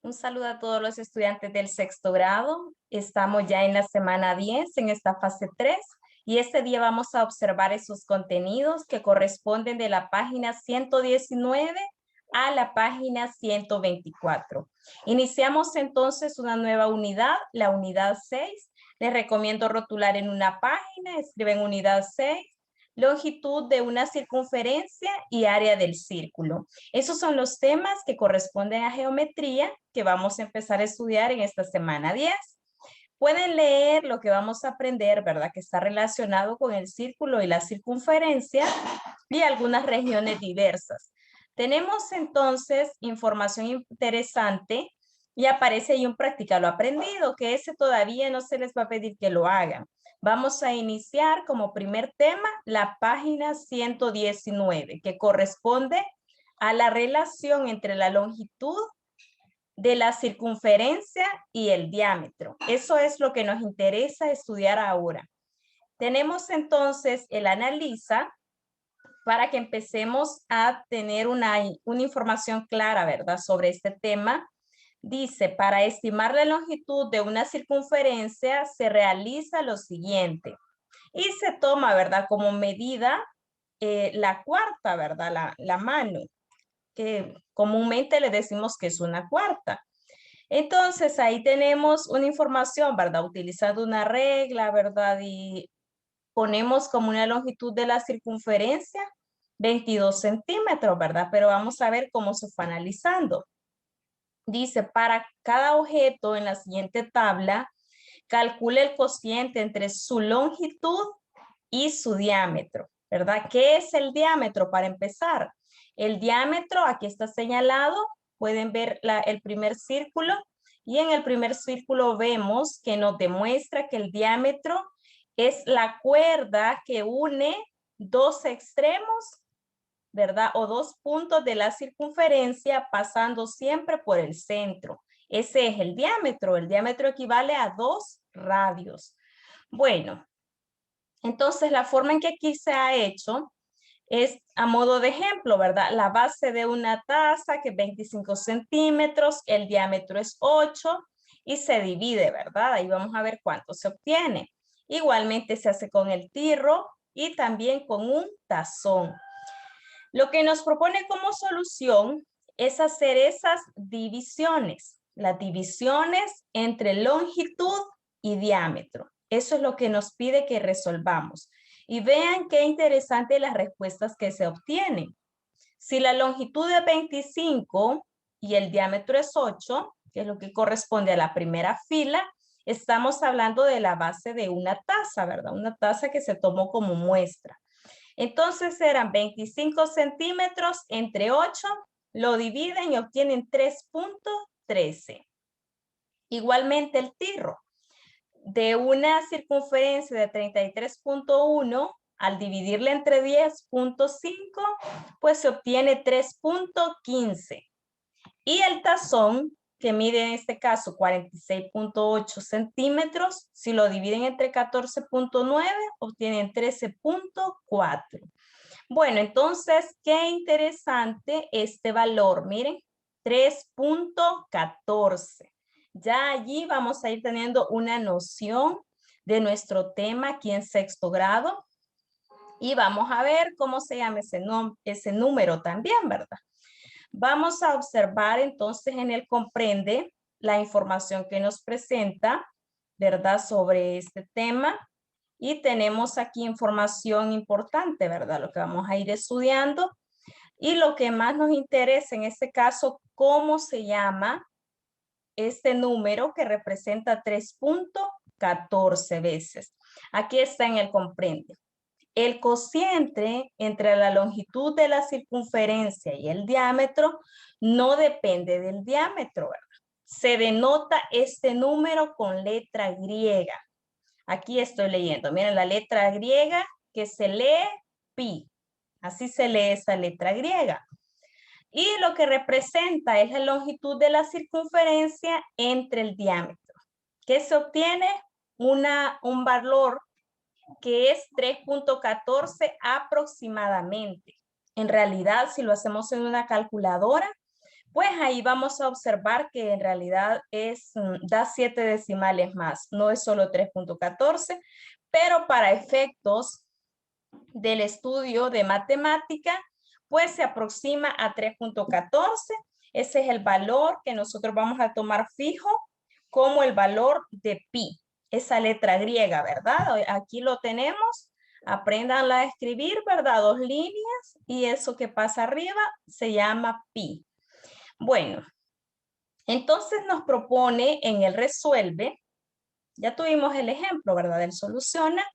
Un saludo a todos los estudiantes del sexto grado. Estamos ya en la semana 10, en esta fase 3, y este día vamos a observar esos contenidos que corresponden de la página 119 a la página 124. Iniciamos entonces una nueva unidad, la unidad 6. Les recomiendo rotular en una página, escriben unidad 6. Longitud de una circunferencia y área del círculo. Esos son los temas que corresponden a geometría que vamos a empezar a estudiar en esta semana 10. Pueden leer lo que vamos a aprender, ¿verdad? Que está relacionado con el círculo y la circunferencia y algunas regiones diversas. Tenemos entonces información interesante y aparece ahí un practica lo aprendido, que ese todavía no se les va a pedir que lo hagan. Vamos a iniciar como primer tema la página 119, que corresponde a la relación entre la longitud de la circunferencia y el diámetro. Eso es lo que nos interesa estudiar ahora. Tenemos entonces el analiza para que empecemos a tener una información clara, ¿verdad? Sobre este tema. Dice, para estimar la longitud de una circunferencia se realiza lo siguiente. Y se toma, ¿verdad? Como medida la cuarta, ¿verdad? La mano, que comúnmente le decimos que es una cuarta. Entonces, ahí tenemos una información, ¿verdad? Utilizando una regla, ¿verdad? Y ponemos como una longitud de la circunferencia 22 centímetros, ¿verdad? Pero vamos a ver cómo se fue analizando. Dice, para cada objeto en la siguiente tabla, calcule el cociente entre su longitud y su diámetro, ¿verdad? ¿Qué es el diámetro para empezar? El diámetro, aquí está señalado, pueden ver el primer círculo, y en el primer círculo vemos que nos demuestra que el diámetro es la cuerda que une dos extremos, ¿verdad? O dos puntos de la circunferencia pasando siempre por el centro. Ese es el diámetro. El diámetro equivale a 2 radios. Bueno, entonces la forma en que aquí se ha hecho es a modo de ejemplo, ¿verdad? La base de una taza que es 25 centímetros, el diámetro es 8 y se divide, ¿verdad? Ahí vamos a ver cuánto se obtiene. Igualmente se hace con el tirro y también con un tazón. Lo que nos propone como solución es hacer esas divisiones, las divisiones entre longitud y diámetro. Eso es lo que nos pide que resolvamos. Y vean qué interesante las respuestas que se obtienen. Si la longitud es 25 y el diámetro es 8, que es lo que corresponde a la primera fila, estamos hablando de la base de una taza, ¿verdad? Una taza que se tomó como muestra. Entonces eran 25 centímetros entre 8, lo dividen y obtienen 3.13. Igualmente el tirro. De una circunferencia de 33.1, al dividirla entre 10.5, pues se obtiene 3.15. Y el tazón, que mide en este caso 46.8 centímetros, si lo dividen entre 14.9, obtienen 13.4. Bueno, entonces, qué interesante este valor. Miren, 3.14. Ya allí vamos a ir teniendo una noción de nuestro tema aquí en sexto grado. Y vamos a ver cómo se llama ese número también, ¿verdad? Vamos a observar entonces en el comprende la información que nos presenta, ¿verdad? Sobre este tema. Y tenemos aquí información importante, ¿verdad? Lo que vamos a ir estudiando. Y lo que más nos interesa en este caso, cómo se llama este número que representa 3.14 veces. Aquí está en el comprende. El cociente entre la longitud de la circunferencia y el diámetro no depende del diámetro, ¿verdad? Se denota este número con letra griega. Aquí estoy leyendo. Miren la letra griega que se lee pi. Así se lee esa letra griega. Y lo que representa es la longitud de la circunferencia entre el diámetro. Que se obtiene un valor que es 3.14 aproximadamente. En realidad, si lo hacemos en una calculadora, pues ahí vamos a observar que en realidad da 7 decimales más, no es solo 3.14, pero para efectos del estudio de matemática, pues se aproxima a 3.14. Ese es el valor que nosotros vamos a tomar fijo como el valor de pi, esa letra griega, ¿verdad? Aquí lo tenemos. Apréndanla a escribir, ¿verdad? 2 líneas y eso que pasa arriba se llama pi. Bueno, entonces nos propone en el resuelve, ya tuvimos el ejemplo, ¿verdad? Del soluciona.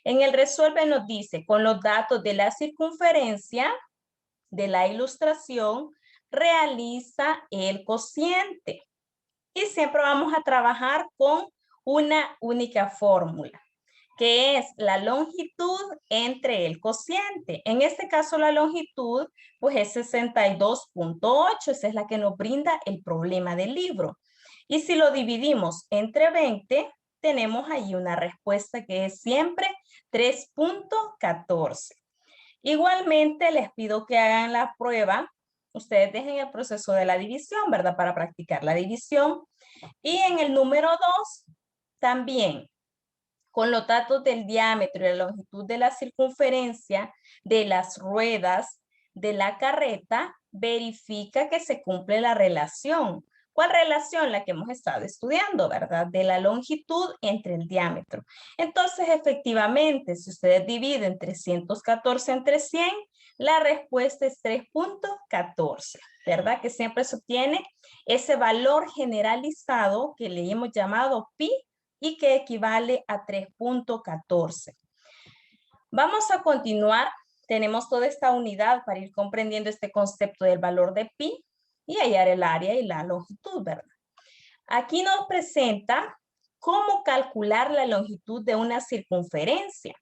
En el resuelve nos dice, con los datos de la circunferencia de la ilustración, realiza el cociente. Y siempre vamos a trabajar con una única fórmula, que es la longitud entre el cociente. En este caso la longitud pues es 62.8, esa es la que nos brinda el problema del libro. Y si lo dividimos entre 20, tenemos ahí una respuesta que es siempre 3.14. Igualmente les pido que hagan la prueba. Ustedes dejen el proceso de la división, ¿verdad? Para practicar la división. Y en el número 2, también con los datos del diámetro y la longitud de la circunferencia de las ruedas de la carreta, verifica que se cumple la relación. ¿Cuál relación? La que hemos estado estudiando, ¿verdad? De la longitud entre el diámetro. Entonces, efectivamente, si ustedes dividen 314 entre 100, la respuesta es 3.14, ¿verdad? Que siempre se obtiene ese valor generalizado que le hemos llamado pi y que equivale a 3.14. Vamos a continuar. Tenemos toda esta unidad para ir comprendiendo este concepto del valor de pi y hallar el área y la longitud, ¿verdad? Aquí nos presenta cómo calcular la longitud de una circunferencia,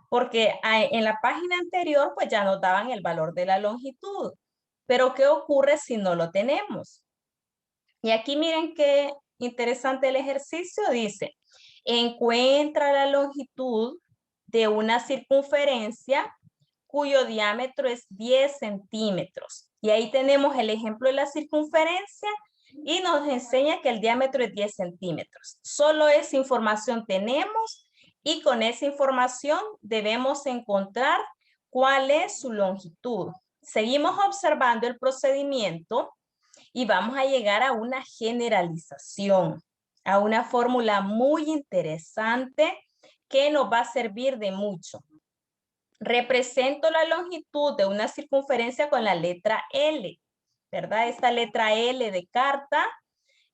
porque en la página anterior pues ya nos daban el valor de la longitud, pero ¿qué ocurre si no lo tenemos? Y aquí miren qué interesante el ejercicio, dice, encuentra la longitud de una circunferencia cuyo diámetro es 10 centímetros. Y ahí tenemos el ejemplo de la circunferencia y nos enseña que el diámetro es 10 centímetros. Solo esa información tenemos y con esa información debemos encontrar cuál es su longitud. Seguimos observando el procedimiento y vamos a llegar a una generalización, a una fórmula muy interesante que nos va a servir de mucho. Represento la longitud de una circunferencia con la letra L, ¿verdad? Esta letra L de carta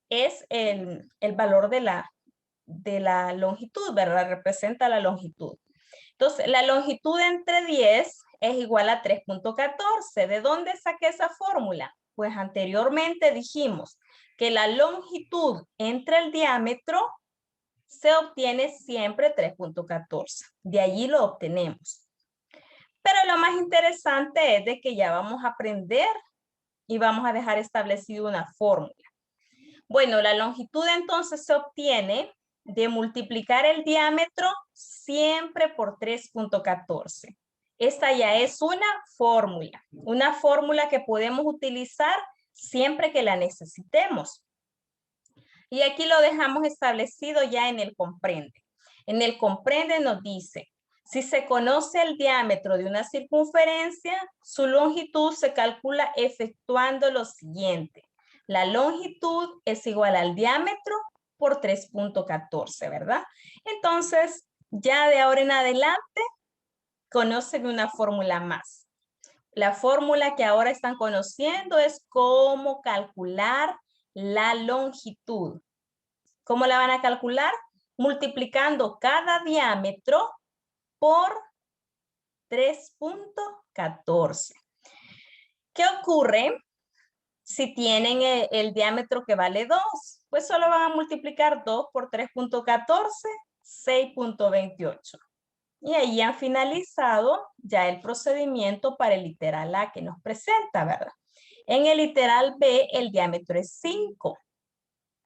es el valor de la longitud, ¿verdad? Representa la longitud. Entonces, la longitud entre 10 es igual a 3.14. ¿De dónde saqué esa fórmula? Pues anteriormente dijimos que la longitud entre el diámetro se obtiene siempre 3.14. De allí lo obtenemos. Pero lo más interesante es de que ya vamos a aprender y vamos a dejar establecido una fórmula. Bueno, la longitud entonces se obtiene de multiplicar el diámetro siempre por 3.14. Esta ya es una fórmula que podemos utilizar siempre que la necesitemos. Y aquí lo dejamos establecido ya en el comprende. En el comprende nos dice, si se conoce el diámetro de una circunferencia, su longitud se calcula efectuando lo siguiente. La longitud es igual al diámetro por 3.14, ¿verdad? Entonces, ya de ahora en adelante, conocen una fórmula más. La fórmula que ahora están conociendo es cómo calcular la longitud. ¿Cómo la van a calcular? Multiplicando cada diámetro por 3.14. ¿Qué ocurre si tienen el diámetro que vale 2? Pues solo van a multiplicar 2 por 3.14, 6.28. Y ahí han finalizado ya el procedimiento para el literal A que nos presenta, ¿verdad? En el literal B el diámetro es 5.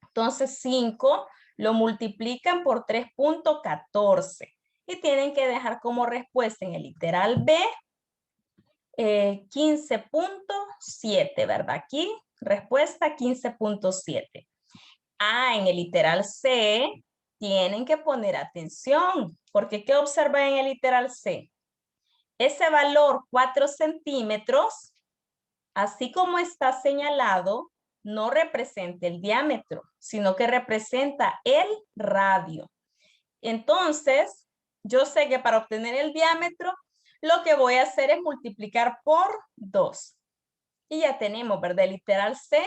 Entonces 5 lo multiplican por 3.14 y tienen que dejar como respuesta en el literal B 15.7, ¿verdad? Aquí Respuesta 15.7. En el literal C tienen que poner atención, porque ¿qué observan en el literal C? Ese valor 4 centímetros, así como está señalado, no representa el diámetro, sino que representa el radio. Entonces, yo sé que para obtener el diámetro, lo que voy a hacer es multiplicar por 2. Y ya tenemos, ¿verdad? El literal C,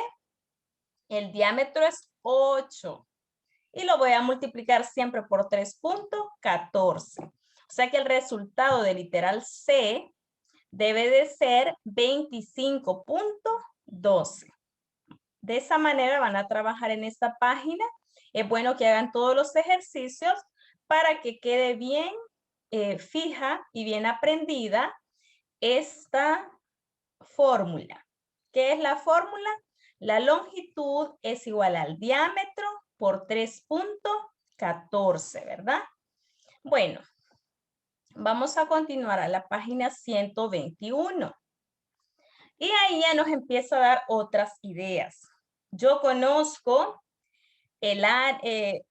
el diámetro es 8. Y lo voy a multiplicar siempre por 3.14. O sea que el resultado del literal C debe de ser 25.12. De esa manera van a trabajar en esta página. Es bueno que hagan todos los ejercicios para que quede bien fija y bien aprendida esta fórmula. ¿Qué es la fórmula? La longitud es igual al diámetro por 3.14, ¿verdad? Bueno, vamos a continuar a la página 121. Y ahí ya nos empieza a dar otras ideas. Yo conozco,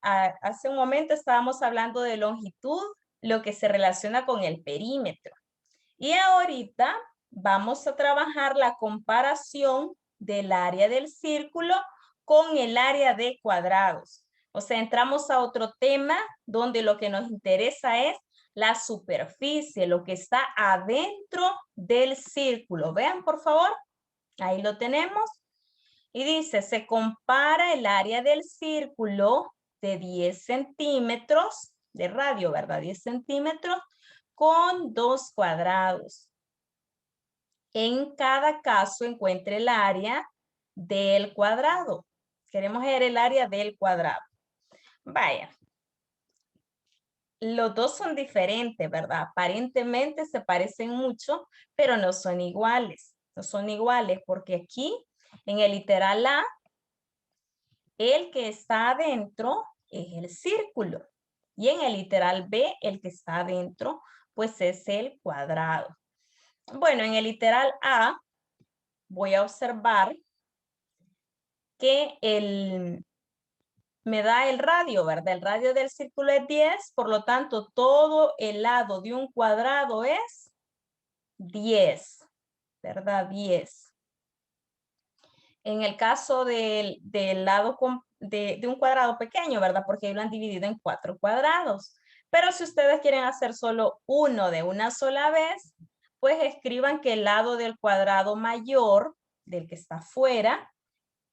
hace un momento estábamos hablando de longitud, lo que se relaciona con el perímetro. Y ahorita vamos a trabajar la comparación del área del círculo con el área de cuadrados. O sea, entramos a otro tema donde lo que nos interesa es la superficie, lo que está adentro del círculo. Vean, por favor, ahí lo tenemos. Y dice, se compara el área del círculo de 10 centímetros de radio, ¿verdad? 10 centímetros con 2 cuadrados. En cada caso encuentre el área del cuadrado. Queremos ver el área del cuadrado. Vaya. Los dos son diferentes, ¿verdad? Aparentemente se parecen mucho, pero no son iguales. No son iguales porque aquí, en el literal A, el que está adentro es el círculo. Y en el literal B, el que está adentro, pues es el cuadrado. Bueno, en el literal A, voy a observar que me da el radio, ¿verdad? El radio del círculo es 10, por lo tanto, todo el lado de un cuadrado es 10, ¿verdad? 10. En el caso del lado de un cuadrado pequeño, ¿verdad? Porque lo han dividido en 4 cuadrados. Pero si ustedes quieren hacer solo uno de una sola vez, pues escriban que el lado del cuadrado mayor, del que está afuera,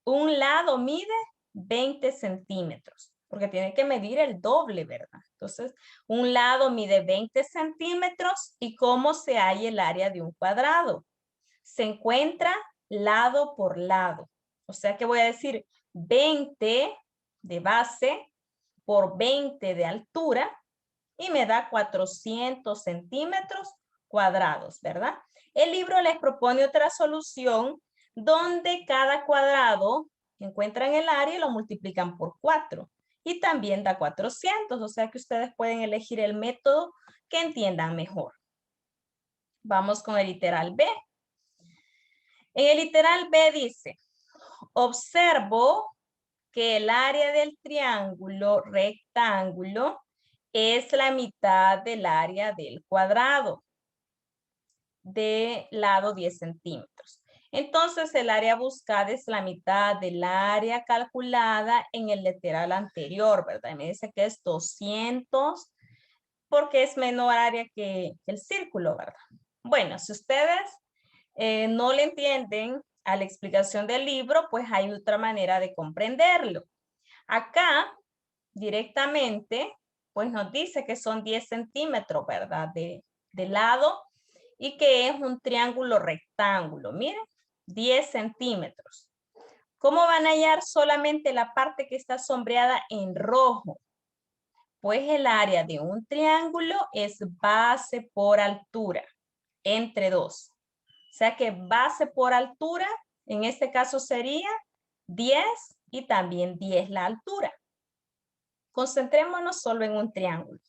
un lado mide 20 centímetros, porque tiene que medir el doble, ¿verdad? Entonces, un lado mide 20 centímetros y ¿cómo se halla el área de un cuadrado? Se encuentra lado por lado. O sea que voy a decir 20 de base por 20 de altura y me da 400 centímetros cuadrados, ¿verdad? El libro les propone otra solución donde cada cuadrado encuentran el área y lo multiplican por 4 y también da 400, o sea que ustedes pueden elegir el método que entiendan mejor. Vamos con el literal B. En el literal B dice, observo que el área del triángulo rectángulo es la mitad del área del cuadrado de lado 10 centímetros. Entonces el área buscada es la mitad del área calculada en el literal anterior, ¿verdad? Y me dice que es 200 porque es menor área que el círculo, ¿verdad? Bueno, si ustedes no le entienden a la explicación del libro, pues hay otra manera de comprenderlo. Acá, directamente, pues nos dice que son 10 centímetros, ¿verdad? De lado y que es un triángulo rectángulo. Miren, 10 centímetros. ¿Cómo van a hallar solamente la parte que está sombreada en rojo? Pues el área de un triángulo es base por altura, entre 2. O sea que base por altura, en este caso sería 10 y también 10 la altura. Concentrémonos solo en un triángulo.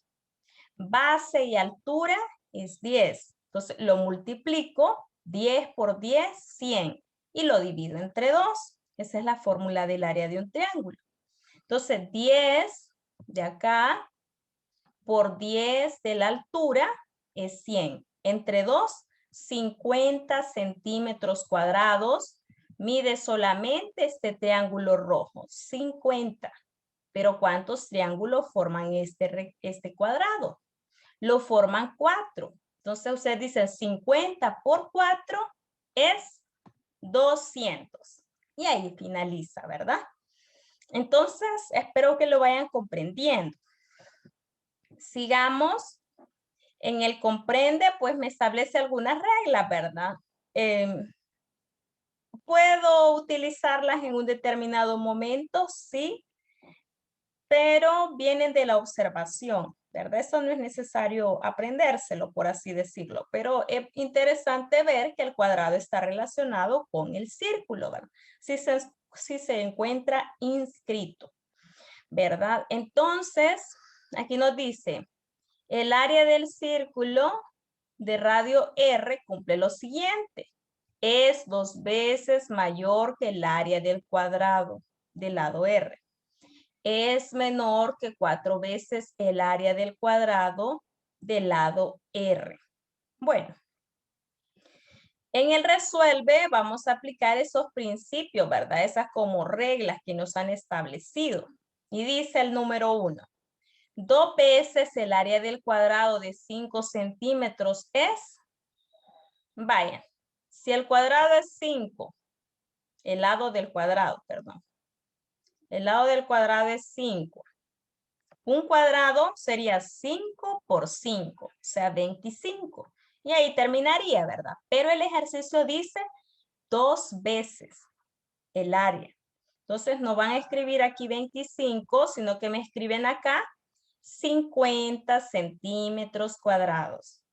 Base y altura es 10. Entonces lo multiplico, 10 por 10, 100. y lo divido entre 2. Esa es la fórmula del área de un triángulo. Entonces, 10 de acá por 10 de la altura es 100. Entre 2, 50 centímetros cuadrados. Mide solamente este triángulo rojo, 50. Pero ¿cuántos triángulos forman este cuadrado? Lo forman 4. Entonces ustedes dicen 50 por 4 es 200. Y ahí finaliza, ¿verdad? Entonces, espero que lo vayan comprendiendo. Sigamos. En el comprende, pues me establece algunas reglas, ¿verdad? Puedo utilizarlas en un determinado momento, sí, pero vienen de la observación, ¿verdad? Eso no es necesario aprendérselo, por así decirlo, pero es interesante ver que el cuadrado está relacionado con el círculo, ¿verdad? Si se encuentra inscrito, ¿verdad? Entonces, aquí nos dice, el área del círculo de radio R cumple lo siguiente. Es 2 veces mayor que el área del cuadrado del lado R. Es menor que 4 veces el área del cuadrado del lado R. Bueno, en el resuelve vamos a aplicar esos principios, ¿verdad? Esas como reglas que nos han establecido. Y dice el número 1. 2 veces el área del cuadrado de 5 centímetros es, vaya, si el cuadrado es 5, el lado del cuadrado, perdón. El lado del cuadrado es 5. Un cuadrado sería 5 por 5, o sea, 25. Y ahí terminaría, ¿verdad? Pero el ejercicio dice 2 veces el área. Entonces no van a escribir aquí 25, sino que me escriben acá 50 centímetros cuadrados.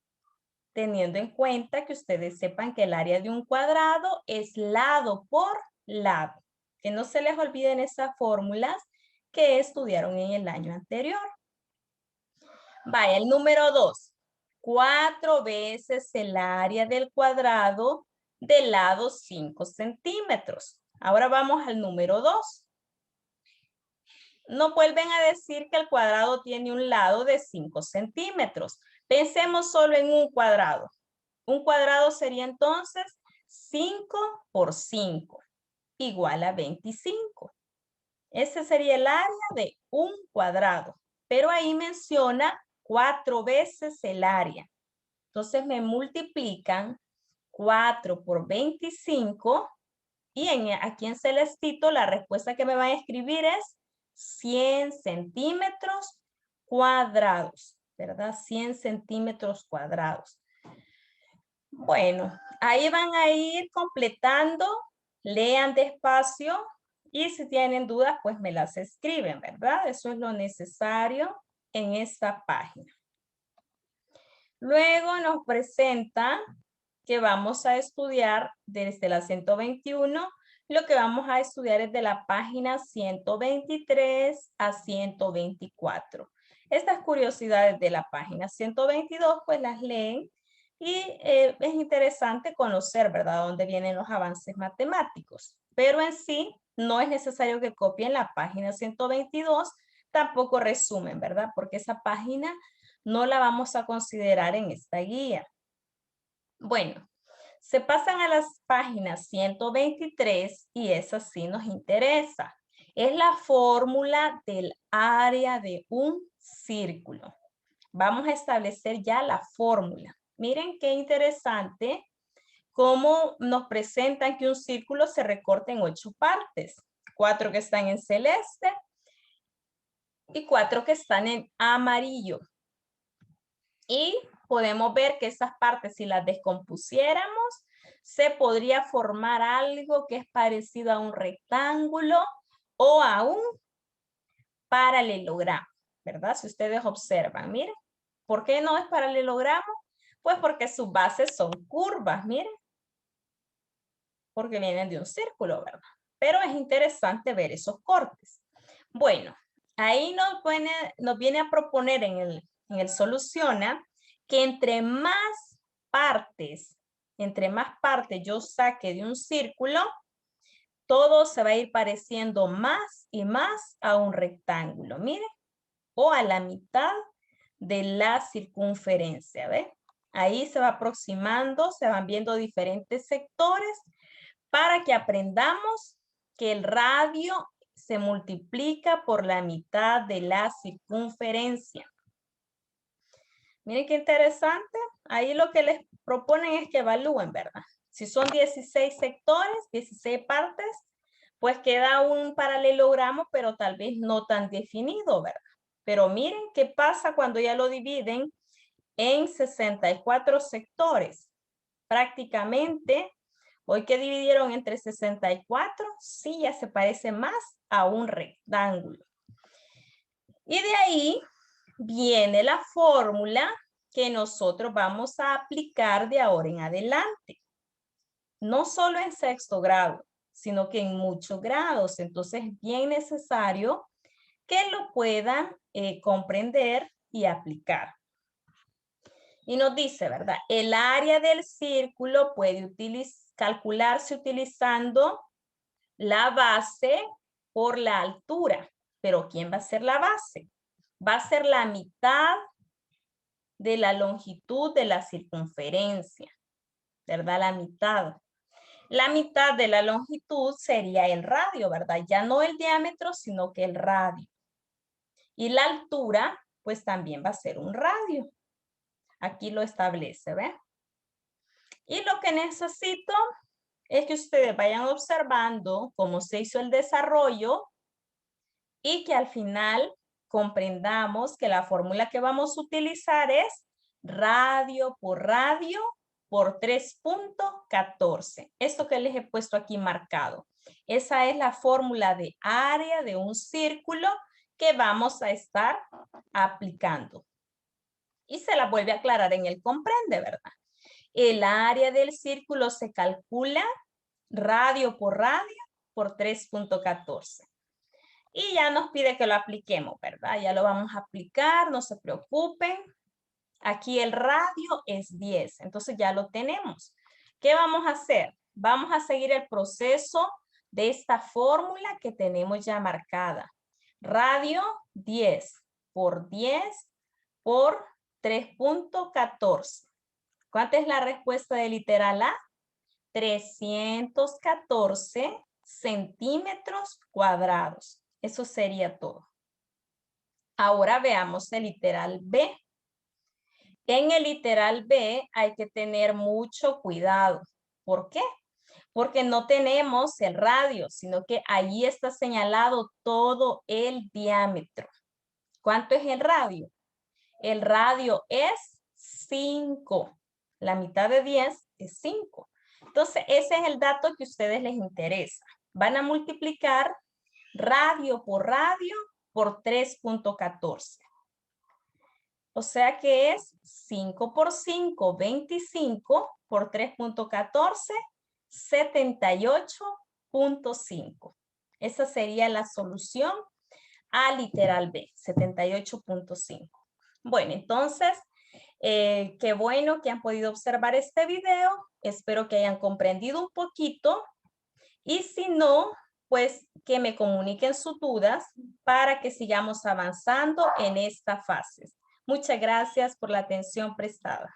Teniendo en cuenta que ustedes sepan que el área de un cuadrado es lado por lado. Que no se les olviden esas fórmulas que estudiaron en el año anterior. Vaya, el número 2. 4 veces el área del cuadrado del lado 5 centímetros. Ahora vamos al número 2. Nos vuelven a decir que el cuadrado tiene un lado de 5 centímetros. Pensemos solo en un cuadrado. Un cuadrado sería entonces 5 por 5, igual a 25. Ese sería el área de un cuadrado. Pero ahí menciona 4 veces el área. Entonces me multiplican 4 por 25 y aquí en celestito la respuesta que me van a escribir es 100 centímetros cuadrados, ¿verdad? 100 centímetros cuadrados. Bueno, ahí van a ir completando, lean despacio y si tienen dudas, pues me las escriben, ¿verdad? Eso es lo necesario en esta página. Luego nos presenta que vamos a estudiar desde la 121, lo que vamos a estudiar es de la página 123 a 124. Estas curiosidades de la página 122, pues las leen y es interesante conocer, ¿verdad?, dónde vienen los avances matemáticos. Pero en sí, no es necesario que copien la página 122, tampoco resumen, ¿verdad? Porque esa página no la vamos a considerar en esta guía. Bueno, se pasan a las páginas 123 y esa sí nos interesa. Es la fórmula del área de un círculo. Vamos a establecer ya la fórmula. Miren qué interesante cómo nos presentan que un círculo se recorta en 8 partes. 4 que están en celeste y 4 que están en amarillo. Y podemos ver que esas partes, si las descompusiéramos, se podría formar algo que es parecido a un rectángulo o a un paralelogramo, ¿verdad? Si ustedes observan, miren. ¿Por qué no es paralelogramo? Pues porque sus bases son curvas, miren. Porque vienen de un círculo, ¿verdad? Pero es interesante ver esos cortes. Bueno, ahí nos viene a proponer en el soluciona que entre más partes entre más partes yo saque de un círculo, todo se va a ir pareciendo más y más a un rectángulo, miren, o a la mitad de la circunferencia, ¿ves? Ahí se va aproximando, se van viendo diferentes sectores para que aprendamos que el radio se multiplica por la mitad de la circunferencia. Miren qué interesante. Ahí lo que les proponen es que evalúen, ¿verdad? Si son 16 sectores, 16 partes, pues queda un paralelogramo, pero tal vez no tan definido, ¿verdad? Pero miren qué pasa cuando ya lo dividen en 64 sectores. Prácticamente, hoy que dividieron entre 64, sí ya se parece más a un rectángulo. Y de ahí viene la fórmula que nosotros vamos a aplicar de ahora en adelante. No solo en sexto grado, sino que en muchos grados. Entonces es bien necesario que lo puedan comprender y aplicar. Y nos dice, ¿verdad? El área del círculo puede calcularse utilizando la base por la altura. Pero ¿quién va a ser la base? Va a ser la mitad de la longitud de la circunferencia, ¿verdad? La mitad. La mitad de la longitud sería el radio, ¿verdad? Ya no el diámetro, sino que el radio. Y la altura, pues también va a ser un radio. Aquí lo establece, ¿ven? Y lo que necesito es que ustedes vayan observando cómo se hizo el desarrollo y que al final comprendamos que la fórmula que vamos a utilizar es radio por 3.14. Esto que les he puesto aquí marcado. Esa es la fórmula de área de un círculo que vamos a estar aplicando. Y se la vuelve a aclarar en el comprende, ¿verdad? El área del círculo se calcula radio por 3.14. Y ya nos pide que lo apliquemos, ¿verdad? Ya lo vamos a aplicar, no se preocupen. Aquí el radio es 10, entonces ya lo tenemos. ¿Qué vamos a hacer? Vamos a seguir el proceso de esta fórmula que tenemos ya marcada. Radio 10 por 10 por 3.14. ¿Cuánta es la respuesta del literal A? 314 centímetros cuadrados. Eso sería todo. Ahora veamos el literal B. En el literal B hay que tener mucho cuidado. ¿Por qué? Porque no tenemos el radio, sino que ahí está señalado todo el diámetro. ¿Cuánto es el radio? El radio es 5. La mitad de 10 es 5. Entonces, ese es el dato que a ustedes les interesa. Van a multiplicar radio por 3.14. O sea que es 5 por 5, 25 por 3.14, 78.5. Esa sería la solución a literal B, 78.5. Bueno, entonces, qué bueno que han podido observar este video. Espero que hayan comprendido un poquito. Y si no, pues que me comuniquen sus dudas para que sigamos avanzando en esta fase. Muchas gracias por la atención prestada.